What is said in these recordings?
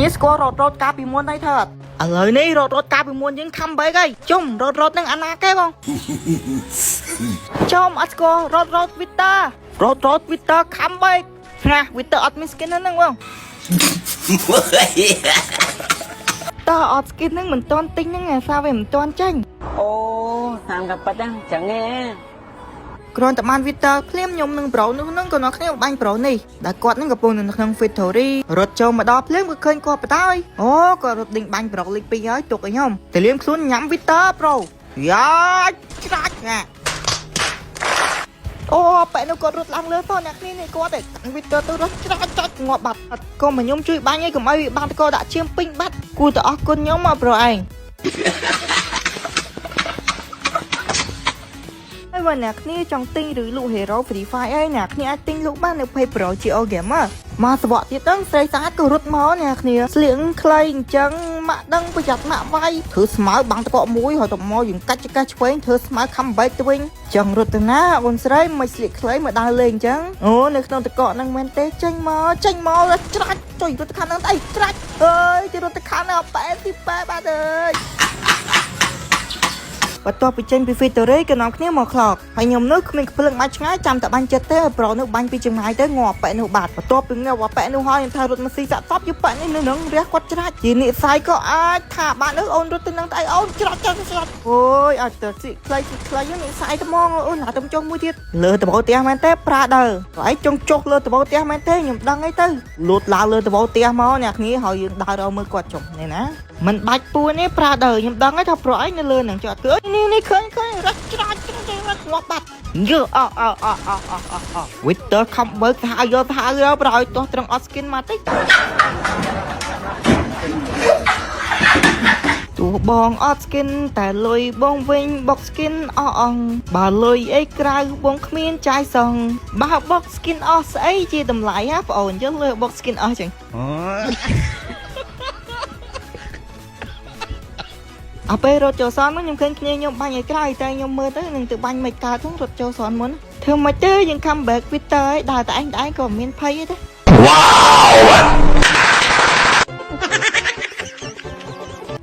នេះស្គាល់រត់កាពីមុនហើយថើឥឡូវនេះរត់កាពីមុនយើងខំបែកហើយជុំរត់នឹងអាណាគេបងជុំអត់ស្គាល់រត់វីតារត់វីតាខំបែកណាវីតាអត់មាន skin ហ្នឹងបងតើអត់ skin ហ្នឹងមិនទាន់ទិញហ្នឹងអាសាវាមិនទាន់ចេញអូតាមកាប៉ិតហ្នឹងចឹងឯងគ្រាន់តែបានវីតាភ្លាមខ្ញុំនឹងប្រូនោះនឹងក៏នៅគ្នាបាញ់ប្រូនេះដែលគាត់នឹងកំពុងនៅក្នុង factory រត់ចូលមកដល់ភ្លាមគឺឃើញគាត់បតាយអូគាត់រត់ដេញបាញ់ប្រូលេខ2ហើយទុកឲ្យខ្ញុំតែលៀមខ្លួនញ៉ាំវីតាប្រូយ៉ាច្រាច់ណាអូបែរនោះគាត់រត់ឡើងលើតអ្នកគ្នានេះគាត់តែវីតាទៅរត់ច្រាច់ចាច់ងាប់បាត់ក៏មកខ្ញុំជួយបាញ់ឲ្យកុំឲ្យបានតកដាក់ឈាមពេញបាត់គួរតែអរគុណខ្ញុំមកប្រូឯងហើយបើអ្នកគ្នាចង់ទិញឬលក់ Hero Free Fire អីអ្នកគ្នាអាចទិញលក់បាននៅ Page Pro GO Gamer មកសវក់ទៀតហ្នឹងស្រីស្អាតក៏រត់មកអ្នកគ្នាស្លៀកខ្លីអញ្ចឹងម៉ាក់ដឹងប្រយ័ត្នម៉ាក់វាយធ្វើស្មៅបាំងតកមួយហើយទៅមកយើងកាច់ចកាឆ្វេងធ្វើស្មៅខំបែកទៅវិញចង់រត់ទៅណាអូនស្រីមិនស្លៀកខ្លីមកដើរលេងអញ្ចឹងអូនៅក្នុងតកហ្នឹងមែនទេចេញមកច្រាច់ចុយរត់ទៅខាងហ្នឹងអីច្រាច់អើយទៅរត់ទៅខាងហ្នឹងប៉ែទីប៉ែបាទអើយបន្ទាប់ពីចេញពី factory ក៏នាំគ្នាមកខ្លោកហើយខ្ញុំនោះគ្មានក្ភ្លឹងបាច់ឆ្ងាយចាំតែបាញ់ចិត្តទេប្រូនោះបាញ់ពីចម្ងាយទៅងាប់ប៉ែនោះបាត់បន្ទាប់ពីងាប់ប៉ែនោះហើយខ្ញុំថារត់មកស៊ីសាក់តបយកប៉ែនេះនៅនឹងរះគាត់ច្រាច់ជានិស័យក៏អាចថាបានអូនរត់ទៅនឹងទៅអូនច្រាច់អូយអត់ទៅស៊ីខ្លីនិស័យត្មងអូនណាទៅចុះមួយទៀតលើដបោផ្ទះមែនទេប្រាដើហើយចុងចុះលើដបោផ្ទះមែនទេខ្ញុំដឹងអីទៅលូតឡើងលើដបោផ្ទះមកអ្នកគ្នាហើយយើងដើររកមើលគាត់ចុះនេះណាមិនបាច់ពួនទេប្រាដើខ្ញុំដឹងហើយថាប្រូឯងនៅលើនឹងចុះគឺនេះឃើញរត់ច្រាច់ងាប់បាត់យើវីទ័រខំបើកថាយកប្រឲ្យទាស់ត្រង់អត់ skin មកតិចទោះបងអត់ skin តែលុយបងវិញបុក skin អស់អង្គបើលុយអីក្រៅបងគ្មានចាយសងបើបុក skin អស់ស្អីជាតម្លៃហ៎បងអូនយើងលើបុក skin អស់ចឹងអពេលរត់ចូលសនមកខ្ញុំឃើញគ្នាខ្ញុំបាញ់ឲ្យក្រៅតែខ្ញុំមើលទៅនឹងទៅបាញ់មិនកើតហ្នឹងរត់ចូលសនមុនធ្វើមិនទេយើង come back Twitter ឲ្យដើរតែឯងក៏មានភ័យទេវ៉ាវ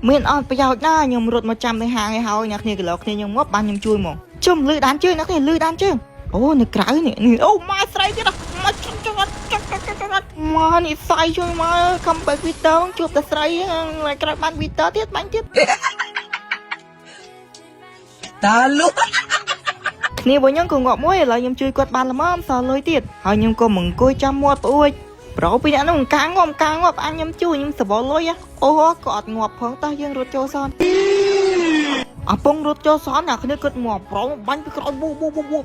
មានអត់ប្រយោជន៍ណាខ្ញុំរត់មកចាំនៅហាងឲ្យហើយអ្នកគ្នាគីឡូគ្នាខ្ញុំមកបានខ្ញុំជួយមកជុំលឺដានជើងអ្នកគ្នាលឺដានជើងអូនៅក្រៅនេះអូម៉ែស្រីទៀតមកមកនេះស្អីជួយមក come back Twitter ជួបតែស្រីហើយក្រៅបាន Twitter ទៀតបាញ់ទៀតតាលុគ្នាបងខ្ញុំក៏ងាប់មួយឥឡូវខ្ញុំជួយគាត់បានល្មមសល់លុយទៀតហើយខ្ញុំក៏មិនអង្គុយចាំមាត់ប្អួយប្រូពីអ្នកនោះកាងងាប់អញខ្ញុំជួយខ្ញុំសបលលុយអូក៏អត់ងាប់ផងតោះយើងរត់ចូលសនអពងរត់ចូលសនអ្នកគ្នាគិតងាប់ប្រូបាញ់ពីក្រោយប៊ូ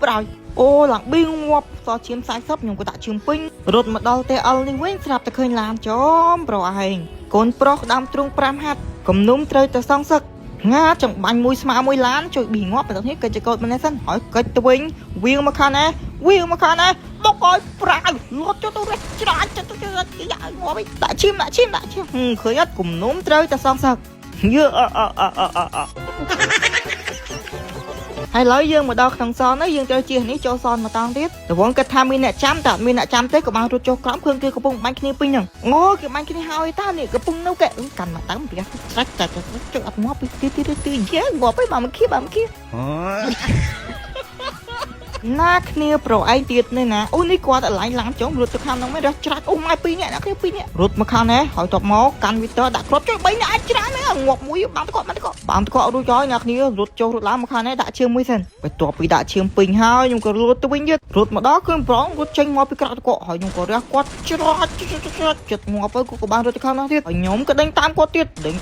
ប្រហើយអូឡើងប៊ីងាប់សល់ឈាម40ខ្ញុំក៏ដាក់ឈាមពេញរត់មកដល់ទេអល់នេះវិញស្រាប់តែឃើញឡានចំប្រូឯងកូនប្រុសក្តាមទ្រូង5ហាត់គំនុំត្រូវទៅសងសឹកងាចំបាញ់មួយស្មាមួយឡានជួយប៊ីងាប់ទៅនេះកិច្ចកោតម្នេះសិនហើយកិច្ចទៅវិញវាងមកខាងណាបុកឲ្យប្រាវលត់ចូលទៅរះច្រាច់ទៅយ៉ាងាប់ដាក់ឈាមឃើញអត់គំនុំត្រូវតែសងសឹកយើហើយឡើយយើងមកដល់ក្នុងសនហើយយើងត្រូវជិះនេះចូលសនមកតង់ទៀតរវងគិតថាមានអ្នកចាំតែអត់មានអ្នកចាំទេក៏បានរត់ចូលក្រោមឃើញគេកំពុងបាញ់គ្នាពេញហ្នឹងអូគេបាញ់គ្នាហើយតានេះកំពុងនៅគេកាន់មកតាមព្រះច្រាច់តែចុះអត់ងាប់ពីទីយ៉ាងាប់ទៅបើមកគៀអូណាគ្នាប្រូឯងទៀតនេះណាអូនេះគាត់ឡើងឡើងចុងរត់ទៅខាងហ្នឹងមែនរះច្រាច់អូម៉ែ2នាក់អ្នកគ្នា2នាក់រត់មកខាងនេះហើយតបមកកាន់វីទ័រដាក់គ្រាប់ជួយ3នាក់អាចច្រាស់ហ្នឹងងាប់មួយបាំងតករួចហើយអ្នកគ្នារត់ចូលរត់ឡើងមកខាងនេះដាក់ឈាមមួយសិនបន្ទាប់ពីដាក់ឈាមពេញហើយខ្ញុំក៏រត់ទៅវិញទៀតរត់មកដល់គឺប្រងរត់ចេញមកពីក្រៅតកហើយខ្ញុំក៏រះគាត់ច្រាច់ចិត្តងាប់ទៅក៏បានរត់ទៅខាងនោះទៀតហើយខ្ញុំក៏ដេញតាមគាត់ទៀតហើយ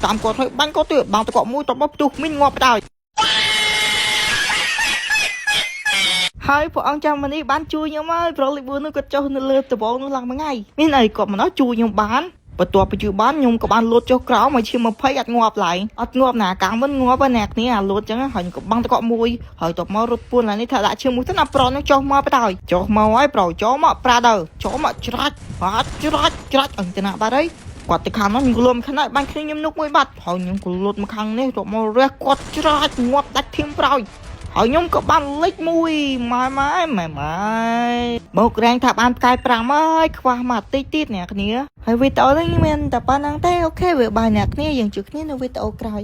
បាញ់គាត់ទៀតបាំងតកមួយតបមកផ្ទុះមីងងាប់ដល់ហើយព្រះអង្គចាំនេះបានជួយខ្ញុំហើយប្រូលីប៊ូនោះក៏ចុះនៅលើដបងនោះឡើងមួយថ្ងៃមានអីគាត់មកនោះជួយខ្ញុំបានបន្ទាប់ពីជួយបានខ្ញុំក៏បានលូតចុះក្រោមមកឈាម20អត់ងាប់ឡើយអត់ងាប់ណាកាំងមិនងាប់ទេអ្នកគ្នាអាលូតចឹងហើយខ្ញុំក៏បាំងតកមួយហើយតបមករត់ពួនឡើងនេះថាដាក់ឈាមមួយទៅណាប្រូនោះចុះមកបដ ாய் ចុះមកហើយប្រូចូលមកប្រាដើចូលមកច្រាច់អញទៅណាបាត់ហើយគាត់ទៅខាងនោះខ្ញុំលុំខាងនេះបាញ់គ្នាខ្ញុំនុកមួយបាត់ហើយខ្ញុំក៏លូតមកខាងនេះតបមករះគាត់ច្រាច់ងាប់ដាច់ធៀមប្រោយហើយខ្ញុំក៏បានលេខ1ម៉ែ Một ràng thạp ăn cài prang ơi, khoa mặt tít tít nè kia. Hay video này mình tập ăn ăn tay ok với bài nè kia dừng trước kia nó video cài.